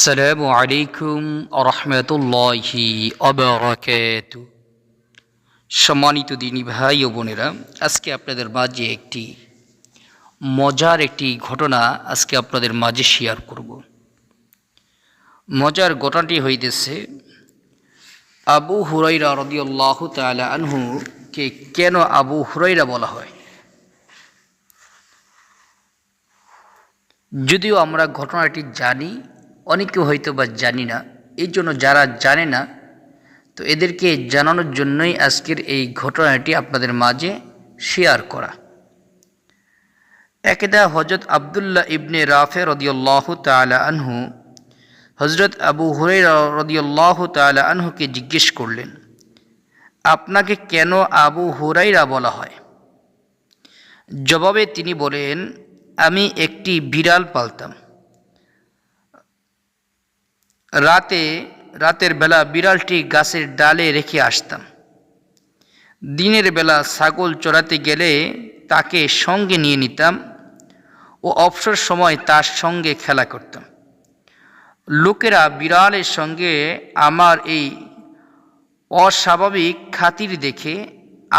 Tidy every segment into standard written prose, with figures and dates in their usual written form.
আসসালামু আলাইকুম রহমতুল্লাহি অবরাকাতু। সম্মানিত দিনী ভাই ও বোনেরা, আজকে আপনাদের মাঝে একটি মজার ঘটনা আপনাদের মাঝে শেয়ার করব। মজার ঘটনাটি হইতেছে আবু হুরাইরা রাদিয়াল্লাহু তাআলা আনহু কে কেন আবু হুরাইরা বলা হয়। যদিও আমরা ঘটনাটি জানি, অনেকে হয়তো বা জানি না। এই জন্য যারা জানে না, তো এদেরকে জানানোর জন্যই আজকের এই ঘটনাটি আপনাদের মাঝে শেয়ার করা। একদা হযরত আব্দুল্লাহ ইবনে রাফে রাদিয়াল্লাহু তাআলা আনহু হযরত আবু হুরায়রা রাদিয়াল্লাহু তাআলা আনহুকে জিজ্ঞেস করলেন, আপনাকে কেন আবু হুরায়রা বলা হয়? জবাবে তিনি বলেন, আমি একটি বিড়াল পালতাম। রাতের বেলা বিড়ালটি গাছের ডালে রেখে আসতাম। দিনের বেলা ছাগল চড়াতে গেলে তাকে সঙ্গে নিয়ে নিতাম ও অবসর সময় তার সঙ্গে খেলা করতাম। লোকেরা বিড়ালের সঙ্গে আমার এই অস্বাভাবিক খাতির দেখে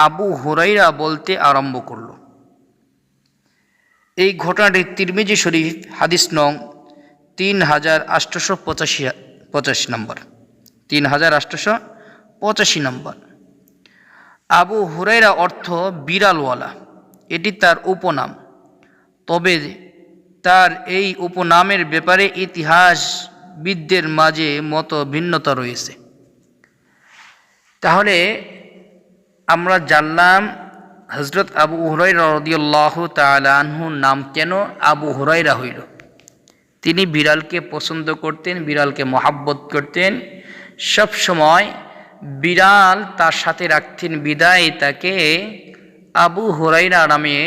আবু হুরায়রা বলতে আরম্ভ করল। এই ঘটনাটি তিরমিজি শরীফ হাদিস নং 3885 নম্বর 3885 নম্বর। আবু হুরায়রা অর্থ বিড়ালওয়ালা, এটি তার উপনাম। তবে তার এই উপনামের ব্যাপারে ইতিহাসবিদদের মাঝে মত ভিন্নতা রয়েছে। তাহলে আমরা জানলাম হযরত আবু হুরায়রা রাদিয়াল্লাহু তাআলা আনহুর নাম কেন আবু হুরায়রা হইল। তিনি বিড়ালকে পছন্দ করতেন, বিড়ালকে মহাব্বত করতেন, সব সময় বিড়াল তার সাথে রাখতেন, বিদায় তাকে আবু হুরায়রা নামে